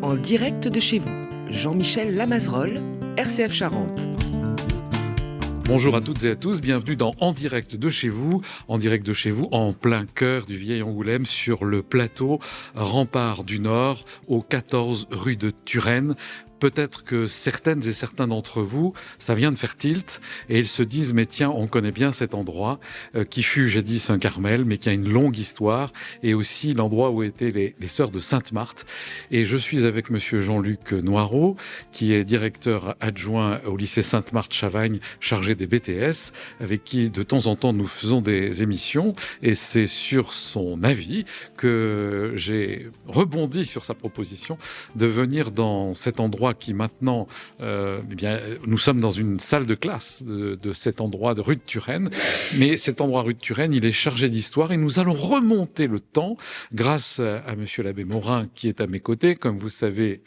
En direct de chez vous, Jean-Michel Lamazerolle, RCF Charente. Bonjour à toutes et à tous, bienvenue dans En direct de chez vous, en plein cœur du vieil Angoulême, sur le plateau Rempart du Nord, au 14 rue de Turenne. Peut-être que certaines et certains d'entre vous, ça vient de faire tilt, et ils se disent, mais tiens, on connaît bien cet endroit, qui fut jadis un Carmel, mais qui a une longue histoire, et aussi l'endroit où étaient les sœurs de Sainte-Marthe. Et je suis avec monsieur Jean-Luc Noireau, qui est directeur adjoint au lycée Sainte-Marthe-Chavagne, chargé des BTS, avec qui de temps en temps nous faisons des émissions, et c'est sur son avis que j'ai rebondi sur sa proposition de venir dans cet endroit qui maintenant, nous sommes dans une salle de classe de cet endroit de rue de Turenne. Mais cet endroit rue de Turenne, il est chargé d'histoire et nous allons remonter le temps grâce à monsieur l'abbé Morin qui est à mes côtés, comme vous savez,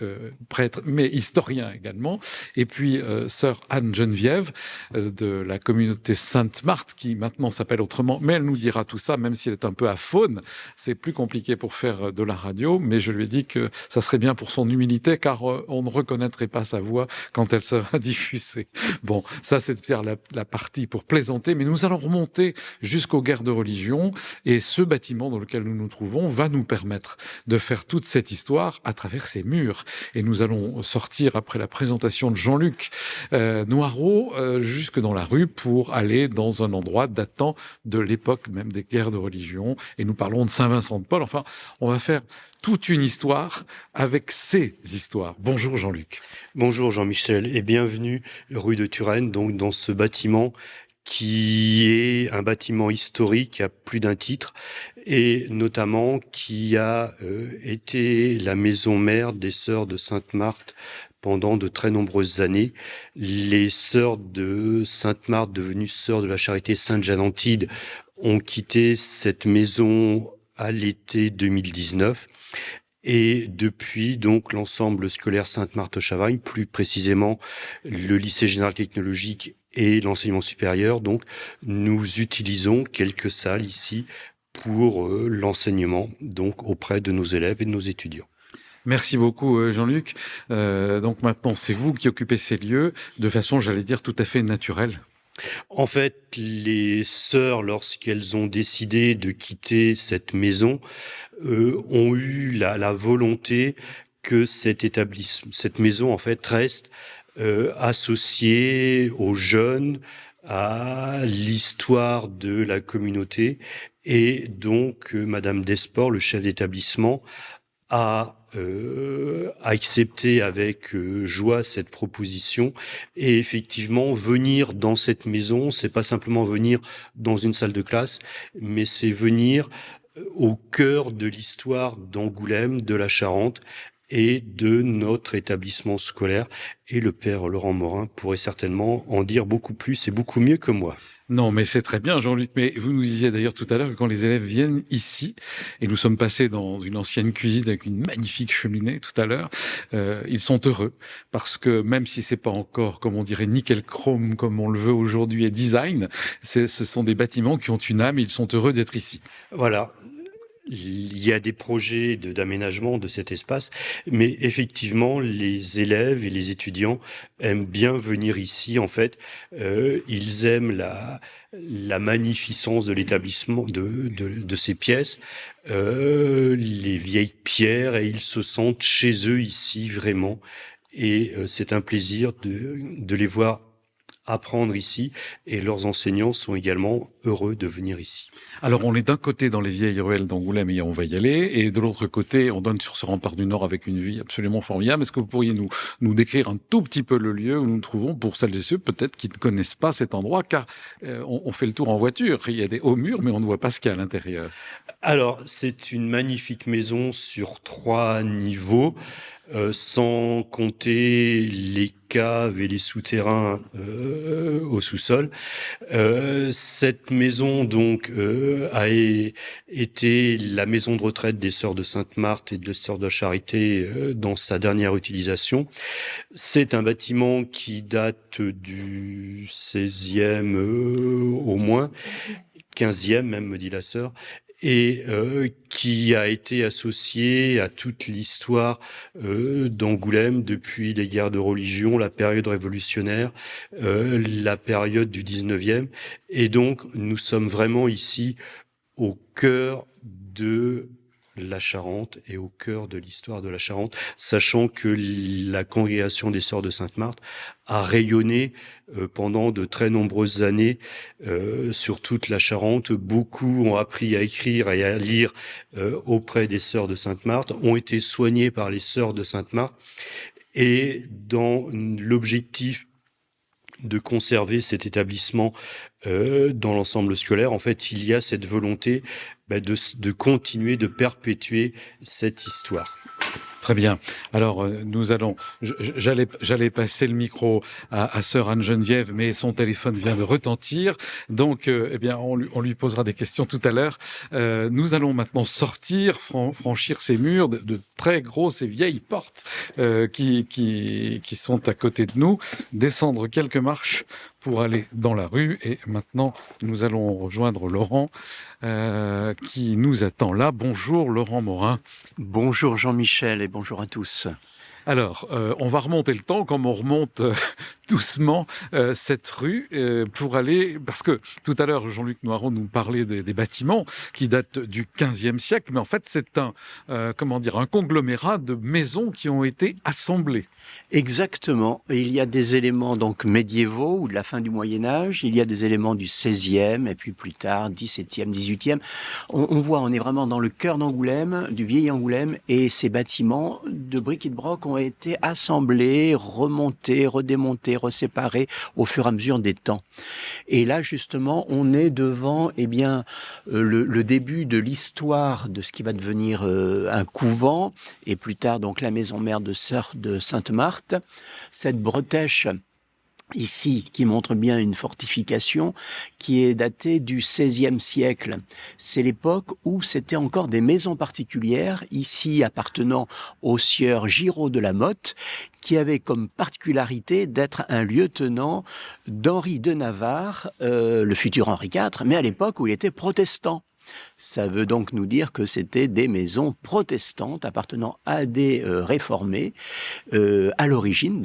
prêtre, mais historien également. Et puis, sœur Anne-Geneviève de la communauté Sainte-Marthe qui maintenant s'appelle autrement, mais elle nous dira tout ça, même si elle est un peu aphone. C'est plus compliqué pour faire de la radio, mais je lui ai dit que ça serait bien pour son humilité, car on ne reconnaîtrait pas sa voix quand elle sera diffusée. Bon, ça c'est faire la partie pour plaisanter, mais nous allons remonter jusqu'aux guerres de religion, et ce bâtiment dans lequel nous nous trouvons va nous permettre de faire toute cette histoire à travers ces murs. Et nous allons sortir, après la présentation de Jean-Luc Noireau, jusque dans la rue pour aller dans un endroit datant de l'époque même des guerres de religion, et nous parlons de Saint-Vincent de Paul. Enfin, on va faire toute une histoire avec ces histoires. Bonjour Jean-Luc. Bonjour Jean-Michel et bienvenue rue de Turenne, donc dans ce bâtiment qui est un bâtiment historique à plus d'un titre et notamment qui a été la maison mère des sœurs de Sainte-Marthe pendant de très nombreuses années. Les sœurs de Sainte-Marthe, devenues sœurs de la Charité Sainte-Jeanne-Antide, ont quitté cette maison à l'été 2019. Et depuis, donc, l'ensemble scolaire Sainte-Marthe-Chavagne, plus précisément le lycée général technologique et l'enseignement supérieur, donc, nous utilisons quelques salles ici pour l'enseignement, donc, auprès de nos élèves et de nos étudiants. Merci beaucoup Jean-Luc. Donc maintenant, c'est vous qui occupez ces lieux de façon, j'allais dire, tout à fait naturelle. En fait, les sœurs, lorsqu'elles ont décidé de quitter cette maison, ont eu la volonté que cette maison, en fait, reste associée aux jeunes, à l'histoire de la communauté. Et donc, Madame Desport, le chef d'établissement, a accepté avec joie cette proposition. Et effectivement, venir dans cette maison, c'est pas simplement venir dans une salle de classe, mais c'est venir au cœur de l'histoire d'Angoulême, de la Charente et de notre établissement scolaire. Et le père Laurent Morin pourrait certainement en dire beaucoup plus et beaucoup mieux que moi. Non, mais c'est très bien, Jean-Luc. Mais vous nous disiez d'ailleurs tout à l'heure que quand les élèves viennent ici, et nous sommes passés dans une ancienne cuisine avec une magnifique cheminée tout à l'heure, ils sont heureux. Parce que même si c'est pas encore, comme on dirait, nickel chrome, comme on le veut aujourd'hui, et design, ce sont des bâtiments qui ont une âme et ils sont heureux d'être ici. Voilà. Il y a des projets d'aménagement de cet espace, mais effectivement, les élèves et les étudiants aiment bien venir ici. En fait, ils aiment la magnificence de l'établissement, de ces pièces, les vieilles pierres, et ils se sentent chez eux ici vraiment. Et c'est un plaisir de les voir apprendre ici, et leurs enseignants sont également heureux de venir ici. Alors, on est d'un côté dans les vieilles ruelles d'Angoulême et on va y aller, et de l'autre côté, on donne sur ce rempart du Nord avec une vue absolument formidable. Est-ce que vous pourriez nous décrire un tout petit peu le lieu où nous nous trouvons pour celles et ceux peut-être qui ne connaissent pas cet endroit, car on fait le tour en voiture. Il y a des hauts murs, mais on ne voit pas ce qu'il y a à l'intérieur. Alors, c'est une magnifique maison sur 3 niveaux. Sans compter les caves et les souterrains au sous-sol. Cette maison donc a été la maison de retraite des Sœurs de Sainte-Marthe et des Sœurs de la Charité dans sa dernière utilisation. C'est un bâtiment qui date du 16e au moins, 15e même, me dit la sœur. et qui a été associé à toute l'histoire d'Angoulême depuis les guerres de religion, la période révolutionnaire, la période du 19e. Et donc, nous sommes vraiment ici au cœur de la Charente et au cœur de l'histoire de la Charente, sachant que la congrégation des Sœurs de Sainte-Marthe a rayonné pendant de très nombreuses années sur toute la Charente. Beaucoup ont appris à écrire et à lire auprès des Sœurs de Sainte-Marthe, ont été soignés par les Sœurs de Sainte-Marthe, et dans l'objectif de conserver cet établissement dans l'ensemble scolaire, en fait, il y a cette volonté de continuer, de perpétuer cette histoire. Très bien. Alors, nous allons... J'allais passer le micro à sœur Anne-Geneviève, mais son téléphone vient de retentir. Donc, eh bien, on lui posera des questions tout à l'heure. Nous allons maintenant sortir, franchir ces murs de très grosses et vieilles portes qui sont à côté de nous, descendre quelques marches pour aller dans la rue. Et maintenant, nous allons rejoindre Laurent qui nous attend là. Bonjour Laurent Morin. Bonjour Jean-Michel et bonjour à tous. Alors, on va remonter le temps comme on remonte doucement cette rue pour aller... Parce que tout à l'heure, Jean-Luc Noiron nous parlait des bâtiments qui datent du XVe siècle, mais en fait, c'est un conglomérat de maisons qui ont été assemblées. Exactement. Il y a des éléments donc médiévaux ou de la fin du Moyen-Âge, il y a des éléments du XVIe et puis plus tard, XVIIe, XVIIIe. On voit, on est vraiment dans le cœur d'Angoulême, du vieil Angoulême, et ces bâtiments de briques et de broc ont été assemblés, remontés, redémontés, reséparés au fur et à mesure des temps. Et là, justement, on est devant le début de l'histoire de ce qui va devenir un couvent, et plus tard donc la maison mère de Sœurs de Sainte-Marthe. Cette bretèche ici, qui montre bien une fortification qui est datée du XVIe siècle. C'est l'époque où c'était encore des maisons particulières, ici appartenant au sieur Giraud de la Motte, qui avait comme particularité d'être un lieutenant d'Henri de Navarre, le futur Henri IV, mais à l'époque où il était protestant. Ça veut donc nous dire que c'était des maisons protestantes appartenant à des réformés à l'origine,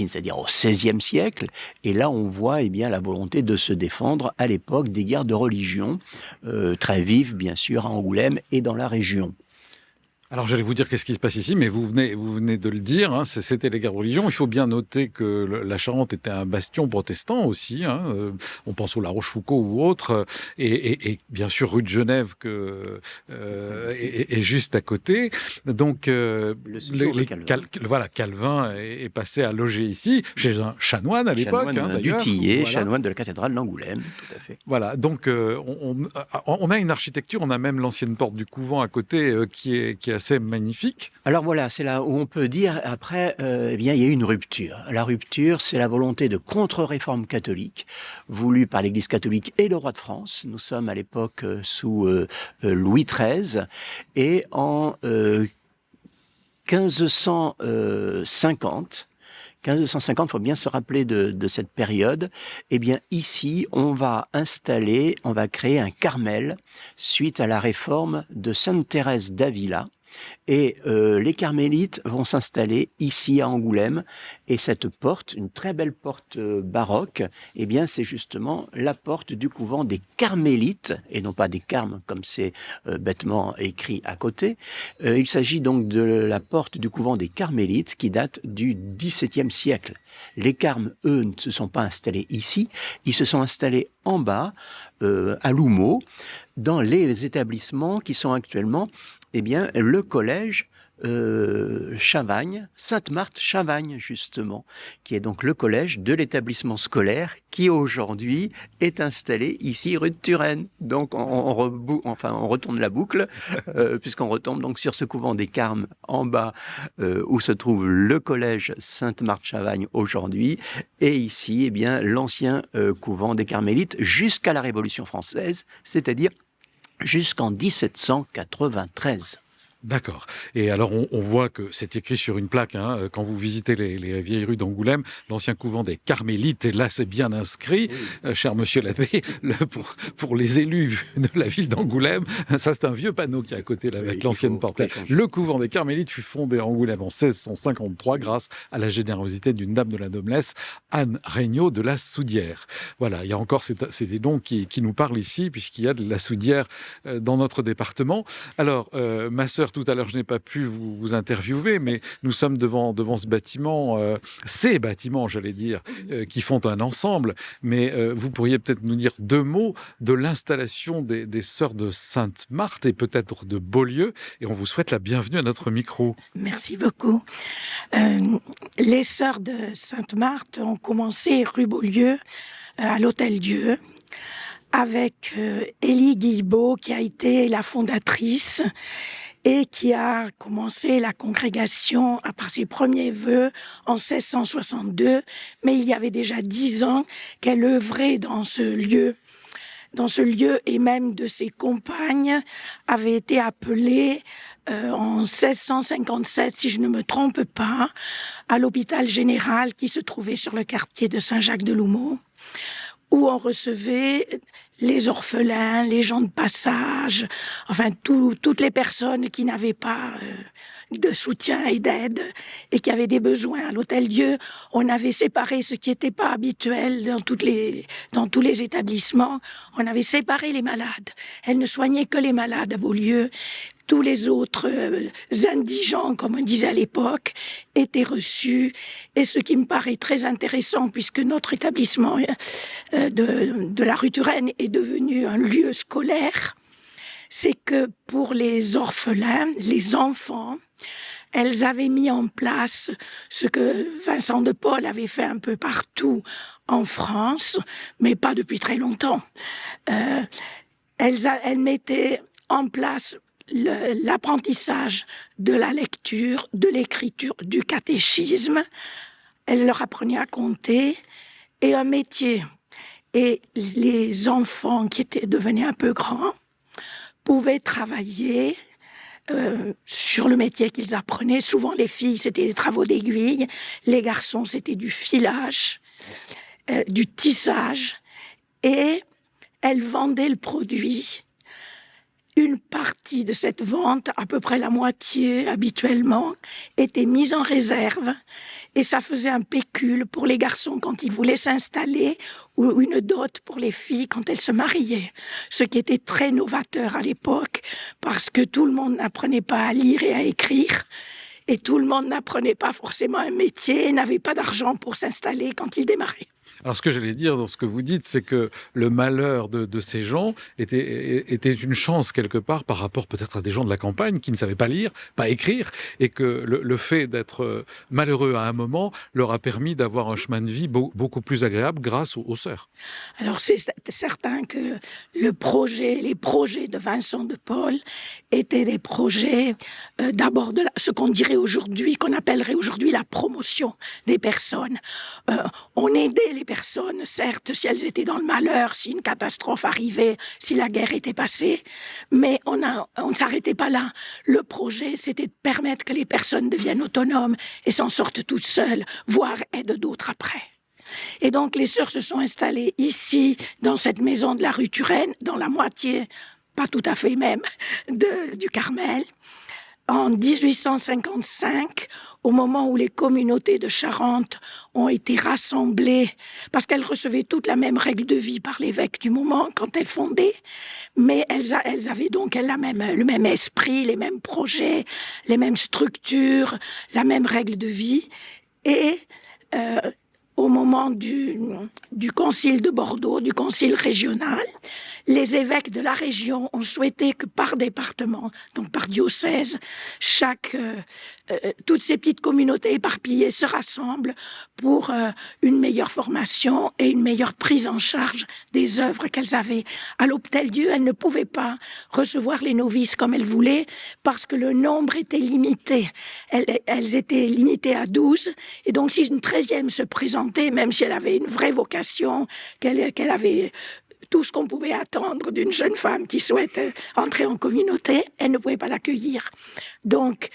c'est-à-dire au XVIe siècle. Et là, on voit la volonté de se défendre à l'époque des guerres de religion, très vives bien sûr à Angoulême et dans la région. Alors j'allais vous dire qu'est-ce qui se passe ici, mais vous venez de le dire, hein, c'était les guerres de religion. Il faut bien noter que la Charente était un bastion protestant aussi. On pense au La Rochefoucauld ou autre, et bien sûr rue de Genève est juste à côté. Donc Calvin est passé à loger ici chez un chanoine à l'époque, d'ailleurs. Du Tillet, chanoine de la cathédrale d'Angoulême, tout à fait. Voilà, donc on a une architecture, on a même l'ancienne porte du couvent à côté qui est assez magnifique. Alors voilà, c'est là où on peut dire après, il y a eu une rupture. La rupture, c'est la volonté de contre-réforme catholique voulue par l'Église catholique et le roi de France. Nous sommes à l'époque sous Louis XIII et en 1550, il faut bien se rappeler de cette période. Eh bien, ici, on va créer un Carmel suite à la réforme de Sainte Thérèse d'Avila. Et les carmélites vont s'installer ici à Angoulême. Et cette porte, une très belle porte baroque, eh bien, c'est justement la porte du couvent des carmélites, et non pas des carmes, comme c'est bêtement écrit à côté. Il s'agit donc de la porte du couvent des carmélites qui date du XVIIe siècle. Les carmes, eux, ne se sont pas installés ici, ils se sont installés en bas, à Loumeau, dans les établissements qui sont actuellement le collège Chavagne, Sainte-Marthe-Chavagne justement, qui est donc le collège de l'établissement scolaire qui aujourd'hui est installé ici rue de Turenne. Donc on retourne la boucle puisqu'on retombe donc sur ce couvent des Carmes en bas où se trouve le collège Sainte-Marthe-Chavagne aujourd'hui, et ici l'ancien couvent des Carmélites jusqu'à la Révolution française, c'est-à-dire jusqu'en 1793. D'accord. Et alors, on voit que c'est écrit sur une plaque, hein, quand vous visitez les vieilles rues d'Angoulême, l'ancien couvent des Carmélites, et là, c'est bien inscrit, cher monsieur l'abbé, pour les élus de la ville d'Angoulême, ça, c'est un vieux panneau qui est à côté, là, avec l'ancienne porte. Le couvent des Carmélites fut fondé à Angoulême en 1653 grâce à la générosité d'une dame de la noblesse, Anne Regnault de la Soudière. Voilà, il y a encore ces noms qui nous parlent ici, puisqu'il y a de la Soudière dans notre département. Alors, ma sœur, tout à l'heure, je n'ai pas pu vous interviewer, mais nous sommes devant ce bâtiment, ces bâtiments, j'allais dire, qui font un ensemble. Mais vous pourriez peut-être nous dire 2 mots de l'installation des Sœurs de Sainte-Marthe et peut-être de Beaulieu. Et on vous souhaite la bienvenue à notre micro. Merci beaucoup. Les Sœurs de Sainte-Marthe ont commencé rue Beaulieu, à l'Hôtel-Dieu, avec Élie Guilbeault, qui a été la fondatrice et qui a commencé la congrégation par ses premiers vœux en 1662. Mais il y avait déjà 10 ans qu'elle œuvrait dans ce lieu. Et même de ses compagnes avaient été appelées en 1657, si je ne me trompe pas, à l'hôpital général qui se trouvait sur le quartier de Saint-Jacques-de-Loumeau, où on recevait les orphelins, les gens de passage, enfin toutes les personnes qui n'avaient pas de soutien et d'aide et qui avaient des besoins. À l'Hôtel-Dieu, on avait séparé ce qui n'était pas habituel dans tous les établissements. On avait séparé les malades. Elle ne soignait que les malades à Beaulieu. Tous les autres indigents, comme on disait à l'époque, étaient reçus. Et ce qui me paraît très intéressant, puisque notre établissement de la rue Turenne est devenu un lieu scolaire, c'est que pour les orphelins, les enfants, elles avaient mis en place ce que Vincent de Paul avait fait un peu partout en France, mais pas depuis très longtemps. Elles mettaient en place l'apprentissage de la lecture, de l'écriture, du catéchisme. Elle leur apprenait à compter et un métier. Et les enfants qui devenaient un peu grands pouvaient travailler sur le métier qu'ils apprenaient. Souvent, les filles, c'était des travaux d'aiguille. Les garçons, c'était du filage, du tissage. Et elles vendaient le produit. Une partie de cette vente, à peu près la moitié habituellement, était mise en réserve et ça faisait un pécule pour les garçons quand ils voulaient s'installer ou une dot pour les filles quand elles se mariaient. Ce qui était très novateur à l'époque parce que tout le monde n'apprenait pas à lire et à écrire et tout le monde n'apprenait pas forcément un métier et n'avait pas d'argent pour s'installer quand ils démarraient. Alors, ce que j'allais dire dans ce que vous dites, c'est que le malheur de ces gens était une chance quelque part par rapport peut-être à des gens de la campagne qui ne savaient pas lire, pas écrire, et que le fait d'être malheureux à un moment leur a permis d'avoir un chemin de vie beaucoup plus agréable grâce aux sœurs. Alors, c'est certain que les projets de Vincent de Paul étaient des projets d'abord de ce qu'on dirait aujourd'hui, qu'on appellerait aujourd'hui la promotion des personnes. On aidait les personnes, certes, si elles étaient dans le malheur, si une catastrophe arrivait, si la guerre était passée, mais on ne s'arrêtait pas là. Le projet, c'était de permettre que les personnes deviennent autonomes et s'en sortent toutes seules, voire aident d'autres après. Et donc, les sœurs se sont installées ici, dans cette maison de la rue Turenne, dans la moitié, pas tout à fait même, du Carmel. En 1855, au moment où les communautés de Charente ont été rassemblées, parce qu'elles recevaient toutes la même règle de vie par l'évêque du moment quand elles fondaient, mais elles avaient donc le même esprit, les mêmes projets, les mêmes structures, la même règle de vie. Et au moment du concile de Bordeaux, du concile régional, les évêques de la région ont souhaité que par département, donc par diocèse, toutes ces petites communautés éparpillées se rassemblent pour une meilleure formation et une meilleure prise en charge des œuvres qu'elles avaient. À l'Hôtel-Dieu, elles ne pouvaient pas recevoir les novices comme elles voulaient parce que le nombre était limité. Elles étaient limitées à 12 et donc si une 13e se présentait, même si elle avait une vraie vocation, qu'elle avait tout ce qu'on pouvait attendre d'une jeune femme qui souhaite entrer en communauté, elle ne pouvait pas l'accueillir. Donc,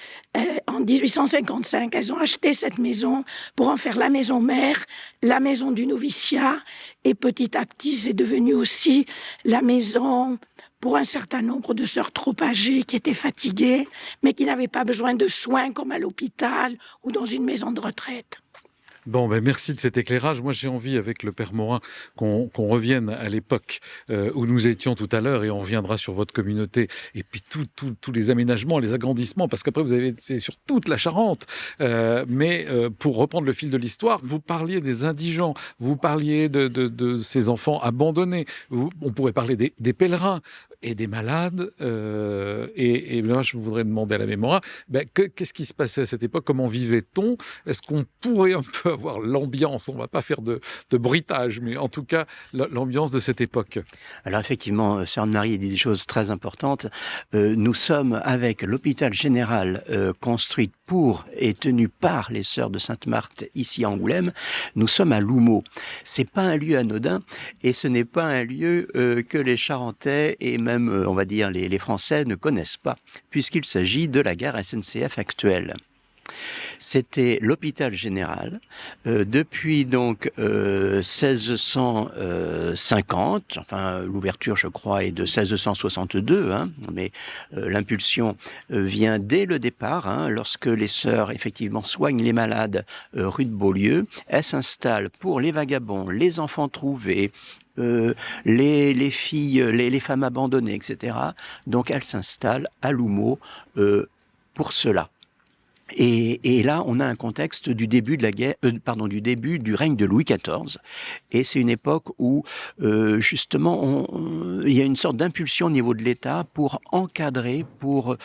en 1855, elles ont acheté cette maison pour en faire la maison mère, la maison du noviciat, et petit à petit, c'est devenu aussi la maison pour un certain nombre de sœurs trop âgées qui étaient fatiguées, mais qui n'avaient pas besoin de soins comme à l'hôpital ou dans une maison de retraite. Bon, merci de cet éclairage. Moi, j'ai envie, avec le Père Morin, qu'on revienne à l'époque où nous étions tout à l'heure, et on reviendra sur votre communauté, et puis tous les aménagements, les agrandissements, parce qu'après, vous avez fait sur toute la Charente. Mais pour reprendre le fil de l'histoire, vous parliez des indigents, vous parliez de ces enfants abandonnés, on pourrait parler des pèlerins et des malades. Et là, je voudrais demander à la mémoire, qu'est-ce qui se passait à cette époque? Comment vivait-on? Est-ce qu'on pourrait un peu avoir l'ambiance, on ne va pas faire de bruitage, mais en tout cas l'ambiance de cette époque? Alors effectivement, Sœur Anne-Marie dit des choses très importantes. Nous sommes avec l'hôpital général construit pour et tenu par les Sœurs de Sainte-Marthe ici à Angoulême. Nous sommes à Loumeau. C'est pas un lieu anodin et ce n'est pas un lieu que les Charentais et même, on va dire, les Français ne connaissent pas, puisqu'il s'agit de la gare SNCF actuelle. C'était l'hôpital général depuis donc 1650, enfin l'ouverture je crois est de 1662, mais l'impulsion vient dès le départ, lorsque les sœurs effectivement soignent les malades rue de Beaulieu. Elles s'installent pour les vagabonds, les enfants trouvés, les filles, les femmes abandonnées, etc. Donc elles s'installent à Loumeau pour cela. Et là, on a un contexte du début de la guerre, du début du règne de Louis XIV. Et c'est une époque où, justement, il y a une sorte d'impulsion au niveau de l'État pour encadrer pour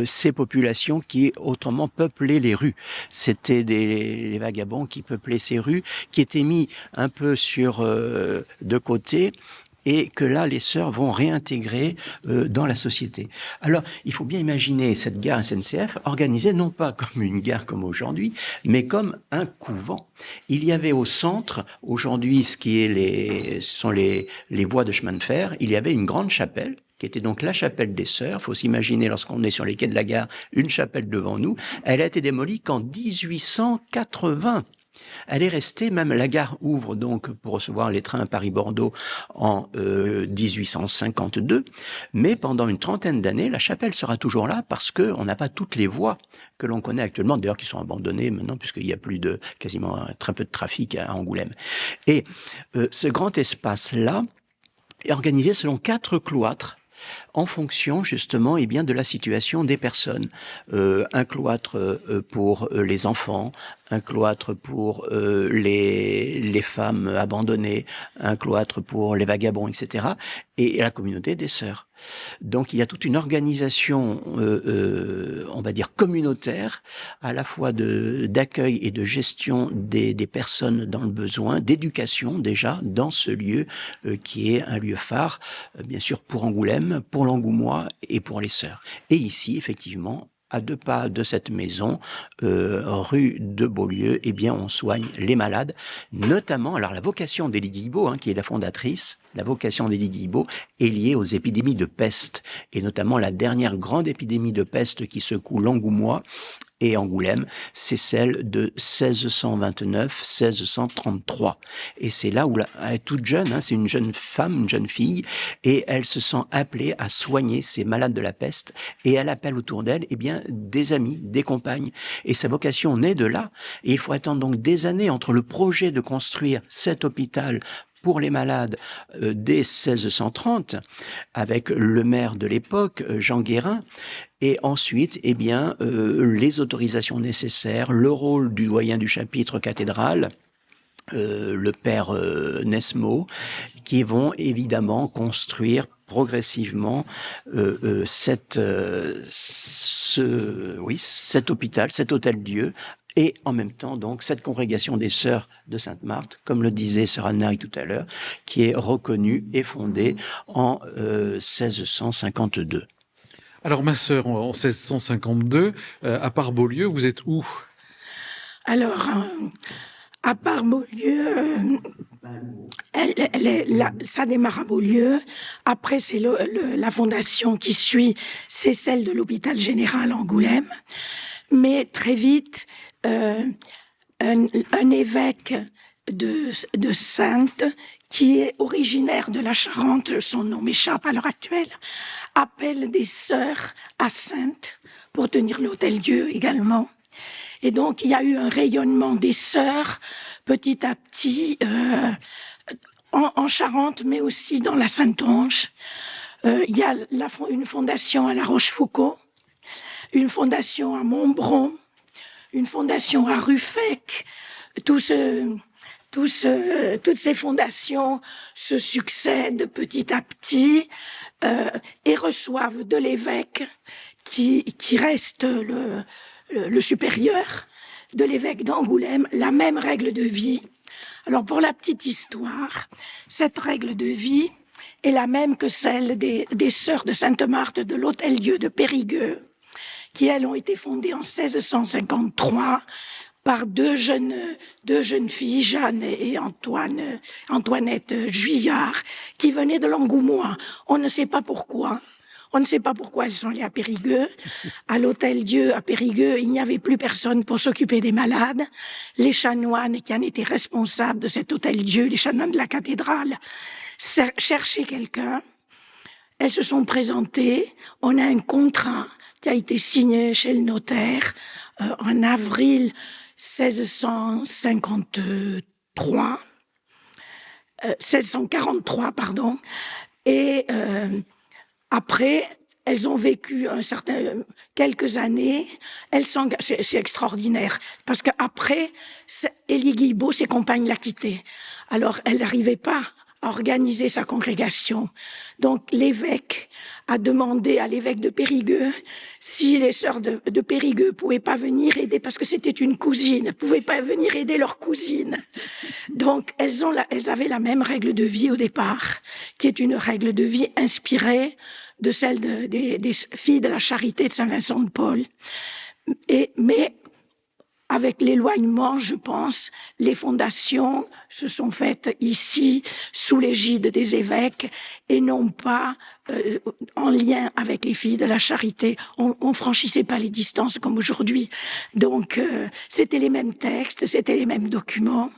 ces populations qui autrement peuplaient les rues. C'était les vagabonds qui peuplaient ces rues, qui étaient mis un peu de côté, et que là, les sœurs vont réintégrer dans la société. Alors, il faut bien imaginer cette gare SNCF organisée non pas comme une gare comme aujourd'hui, mais comme un couvent. Il y avait au centre, aujourd'hui, ce sont les voies de chemin de fer, il y avait une grande chapelle, qui était donc la chapelle des Sœurs. Il faut s'imaginer, lorsqu'on est sur les quais de la gare, une chapelle devant nous. Elle a été démolie qu'en 1880. Elle est restée, même la gare ouvre donc pour recevoir les trains Paris-Bordeaux en 1852, mais pendant une trentaine d'années, la chapelle sera toujours là parce qu'on n'a pas toutes les voies que l'on connaît actuellement, d'ailleurs qui sont abandonnées maintenant puisqu'il y a quasiment très peu de trafic à Angoulême. Et ce grand espace-là est organisé selon 4 cloîtres, en fonction justement de la situation des personnes. Un cloître pour les enfants, un cloître pour les femmes abandonnées, un cloître pour les vagabonds, etc. Et la communauté des sœurs. Donc il y a toute une organisation, on va dire communautaire, à la fois d'accueil et de gestion des personnes dans le besoin, d'éducation déjà dans ce lieu qui est un lieu phare, bien sûr pour Angoulême, pour l'Angoumois et pour les sœurs. Et ici, effectivement, à 2 pas de cette maison, rue de Beaulieu, on soigne les malades, notamment, alors la vocation d'Élie Guilbeault, qui est la fondatrice, la vocation d'Élie Guilbeault est liée aux épidémies de peste, et notamment la dernière grande épidémie de peste qui secoue l'Angoumois et Angoulême, c'est celle de 1629-1633. Et c'est là où elle est toute jeune, c'est une jeune femme, une jeune fille, et elle se sent appelée à soigner ces malades de la peste, et elle appelle autour d'elle des amis, des compagnes. Et sa vocation naît de là, et il faut attendre donc des années entre le projet de construire cet hôpital pour les malades dès 1630, avec le maire de l'époque, Jean Guérin, et ensuite, les autorisations nécessaires, le rôle du doyen du chapitre cathédral, le père Nesmo, qui vont évidemment construire progressivement cet hôpital, cet hôtel-Dieu, et en même temps, donc, cette congrégation des Sœurs de Sainte-Marthe, comme le disait Sœur Anne-Marie tout à l'heure, qui est reconnue et fondée en 1652. Alors, ma sœur, en 1652, à part Beaulieu, vous êtes où? Alors, À part Beaulieu, ça démarre à Beaulieu. Après, c'est la fondation qui suit, c'est celle de l'hôpital général Angoulême. Mais très vite, un évêque de Saintes, qui est originaire de la Charente, son nom m'échappe à l'heure actuelle, appelle des sœurs à Saintes pour tenir l'Hôtel-Dieu également. Et donc, il y a eu un rayonnement des sœurs petit à petit en Charente, mais aussi dans la Saintonge. Il y a une fondation à La Rochefoucauld, une fondation à Montbron, une fondation à Ruffec. Toutes ces fondations se succèdent petit à petit et reçoivent de l'évêque qui reste le supérieur, de l'évêque d'Angoulême, la même règle de vie. Alors pour la petite histoire, cette règle de vie est la même que celle des sœurs de Sainte-Marthe de l'Hôtel-Dieu de Périgueux, qui elles ont été fondées en 1653 par deux jeunes filles, Jeanne et Antoinette Juillard, qui venaient de l'Angoumois. On ne sait pas pourquoi. On ne sait pas pourquoi elles sont allées à Périgueux. À l'Hôtel-Dieu, à Périgueux, il n'y avait plus personne pour s'occuper des malades. Les chanoines qui en étaient responsables de cet Hôtel-Dieu, les chanoines de la cathédrale, cherchaient quelqu'un. Elles se sont présentées. On a un contrat qui a été signé chez le notaire en avril 1643, pardon. Et après, elles ont vécu quelques années. C'est extraordinaire parce qu'après, Élie Guilbeault, ses compagnes, l'a quitté. Alors, elle n'arrivait pas à organiser sa congrégation. Donc, l'évêque a demandé à l'évêque de Périgueux si les sœurs de Périgueux pouvaient pas venir aider, parce que c'était une cousine, pouvaient pas venir aider leur cousine. Donc, elles avaient la même règle de vie au départ, qui est une règle de vie inspirée de celle des filles de la Charité de Saint-Vincent de Paul. Mais avec l'éloignement, je pense, les fondations se sont faites ici sous l'égide des évêques et non pas en lien avec les filles de la Charité. On franchissait pas les distances comme aujourd'hui. Donc, c'était les mêmes textes, c'était les mêmes documents.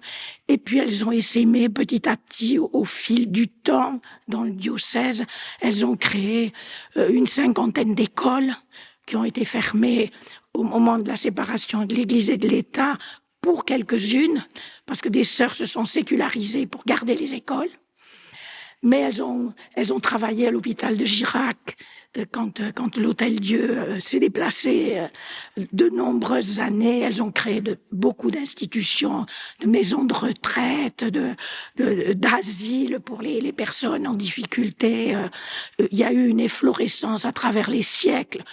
Et puis, elles ont essaimé petit à petit, au fil du temps, dans le diocèse. Elles ont créé une 50aine d'écoles qui ont été fermées au moment de la séparation de l'Église et de l'État, pour quelques-unes, parce que des sœurs se sont sécularisées pour garder les écoles. Mais elles ont travaillé à l'hôpital de Girac quand l'Hôtel-Dieu s'est déplacé de nombreuses années. Elles ont créé beaucoup d'institutions, de maisons de retraite, d'asile pour les personnes en difficulté. Il y a eu une efflorescence à travers les siècles,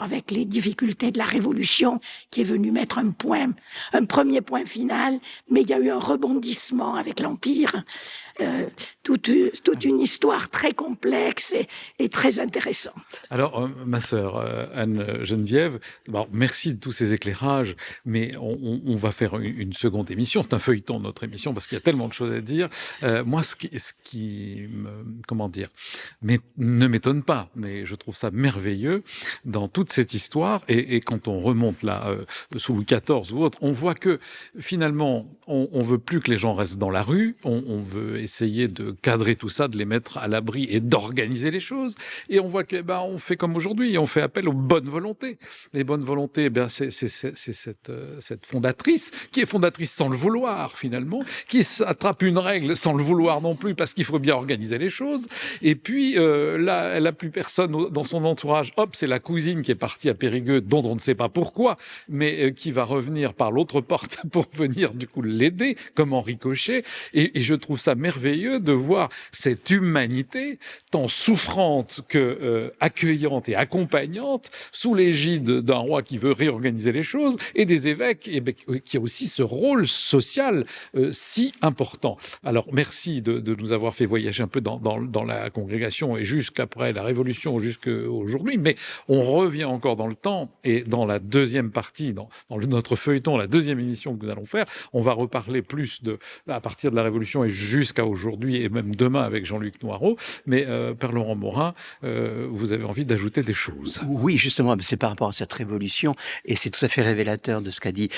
avec les difficultés de la Révolution qui est venue mettre un premier point final, mais il y a eu un rebondissement avec l'Empire. Toute une histoire très complexe et très intéressante. Alors, ma sœur Anne-Geneviève, merci de tous ces éclairages, mais on va faire une seconde émission. C'est un feuilleton, notre émission, parce qu'il y a tellement de choses à dire. Moi, ce qui ne m'étonne pas, mais je trouve ça merveilleux dans toute cette histoire. Et quand on remonte là, sous Louis XIV ou autre, on voit que finalement, on veut plus que les gens restent dans la rue. On veut essayer de cadrer tout ça, de les mettre à l'abri et d'organiser les choses. Et on voit que on fait comme aujourd'hui, on fait appel aux bonnes volontés. Les bonnes volontés, c'est cette fondatrice qui est fondatrice sans le vouloir finalement, qui attrape une règle sans le vouloir non plus parce qu'il faut bien organiser les choses. Et puis là, elle n'a plus personne dans son entourage. Hop, c'est la cousine qui est partie à Périgueux, dont on ne sait pas pourquoi, mais qui va revenir par l'autre porte pour venir du coup l'aider, comme Henri Cochet. Et je trouve ça merveilleux de voir ces cette humanité, tant souffrante que accueillante et accompagnante, sous l'égide d'un roi qui veut réorganiser les choses, et des évêques qui a aussi ce rôle social si important. Alors, merci de nous avoir fait voyager un peu dans la congrégation, et jusqu'après la Révolution, jusqu'aujourd'hui, mais on revient encore dans le temps, et dans la deuxième partie, dans notre feuilleton, la deuxième émission que nous allons faire, on va reparler plus à partir de la Révolution et jusqu'à aujourd'hui, et même demain avec Jean-Luc Noireau. Mais Père Laurent Morin, vous avez envie d'ajouter des choses. Oui, justement, c'est par rapport à cette révolution, et c'est tout à fait révélateur de ce qu'a dit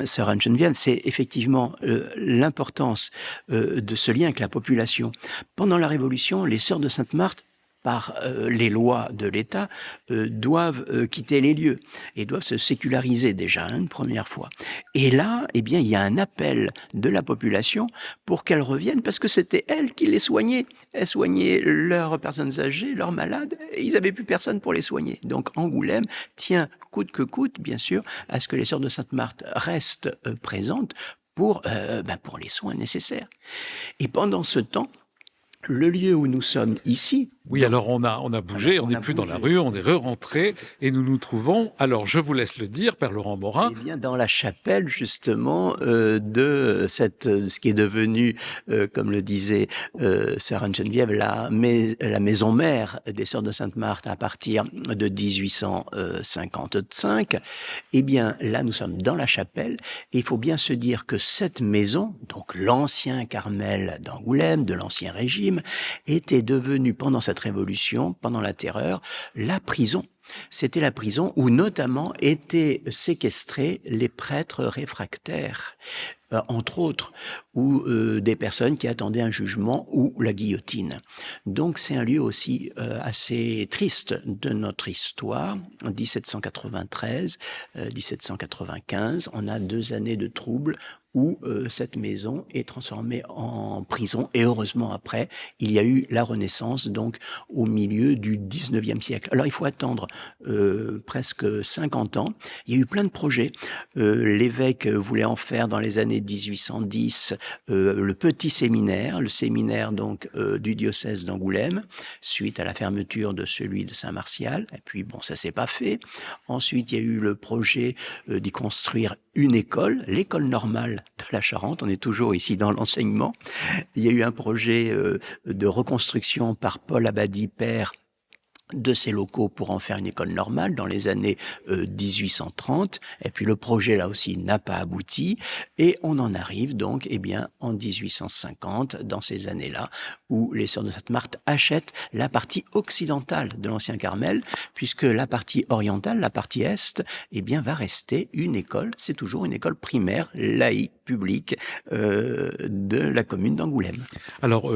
sœur Anne-Geneviève, c'est effectivement l'importance de ce lien avec la population. Pendant la Révolution, les sœurs de Sainte-Marthe, par les lois de l'État, doivent quitter les lieux et doivent se séculariser déjà une première fois. Et là, eh bien, il y a un appel de la population pour qu'elles reviennent, parce que c'était elles qui les soignaient. Elles soignaient leurs personnes âgées, leurs malades, et ils n'avaient plus personne pour les soigner. Donc Angoulême tient coûte que coûte, bien sûr, à ce que les sœurs de Sainte-Marthe restent présentes pour les soins nécessaires. Et pendant ce temps, le lieu où nous sommes ici... Oui, alors on a bougé, on n'est plus dans la rue, on est re-rentré, et nous nous trouvons, alors je vous laisse le dire, Père Laurent Morin. Eh bien, dans la chapelle, justement, de ce qui est devenu, comme le disait sœur Anne-Geneviève, la maison mère des sœurs de Sainte-Marthe à partir de 1855. Eh bien, là, nous sommes dans la chapelle, et il faut bien se dire que cette maison, donc l'ancien Carmel d'Angoulême, de l'Ancien Régime, était devenue, pendant cette révolution, pendant la terreur, la prison. C'était la prison où notamment étaient séquestrés les prêtres réfractaires, entre autres, ou des personnes qui attendaient un jugement ou la guillotine. Donc c'est un lieu aussi assez triste de notre histoire. 1793, 1795, on a 2 années de troubles où cette maison est transformée en prison. Et heureusement, après, il y a eu la Renaissance, donc au milieu du 19e siècle. Alors, il faut attendre presque 50 ans. Il y a eu plein de projets. L'évêque voulait en faire dans les années 1810 le petit séminaire, le séminaire donc du diocèse d'Angoulême, suite à la fermeture de celui de Saint-Martial. Et puis, bon, ça s'est pas fait. Ensuite, il y a eu le projet d'y construire une école, l'école normale de la Charente. On est toujours ici dans l'enseignement. Il y a eu un projet de reconstruction par Paul Abadie, père, de ces locaux pour en faire une école normale dans les années 1830. Et puis le projet, là aussi, n'a pas abouti. Et on en arrive donc, en 1850, dans ces années-là, où les sœurs de Sainte-Marthe achètent la partie occidentale de l'Ancien Carmel, puisque la partie orientale, la partie est, va rester une école. C'est toujours une école primaire, laïque, publique, de la commune d'Angoulême. Alors,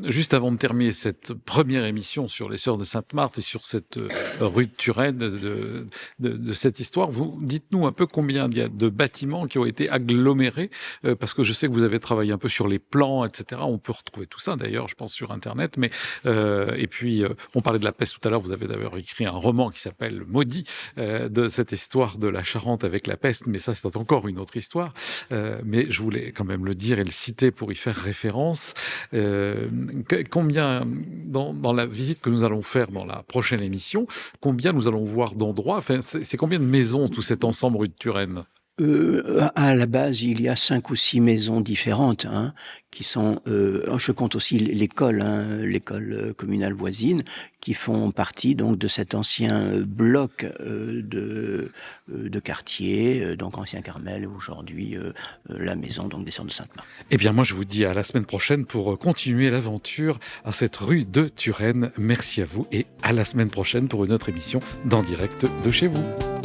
juste avant de terminer cette première émission sur les sœurs de Sainte-Marthe et sur cette rue de Turenne, de cette histoire, dites-nous un peu combien il y a de bâtiments qui ont été agglomérés, parce que je sais que vous avez travaillé un peu sur les plans, etc. On peut retrouver tout ça, d'ailleurs, je pense, sur Internet. Mais, et puis, on parlait de la peste tout à l'heure. Vous avez d'ailleurs écrit un roman qui s'appelle Maudit, de cette histoire de la Charente avec la peste. Mais ça, c'est encore une autre histoire. Mais je voulais quand même le dire et le citer pour y faire référence. Combien, dans la visite que nous allons faire dans la prochaine émission, combien nous allons voir d'endroits, enfin, c'est combien de maisons tout cet ensemble rue de Turenne? À la base, il y a 5 ou 6 maisons différentes, qui sont, je compte aussi l'école, l'école communale voisine, qui font partie donc de cet ancien bloc de quartier, donc Ancien Carmel, et aujourd'hui la maison donc des sœurs de Sainte-Marthe. Eh bien, moi, je vous dis à la semaine prochaine pour continuer l'aventure à cette rue de Turenne. Merci à vous et à la semaine prochaine pour une autre émission d'En Direct de chez vous.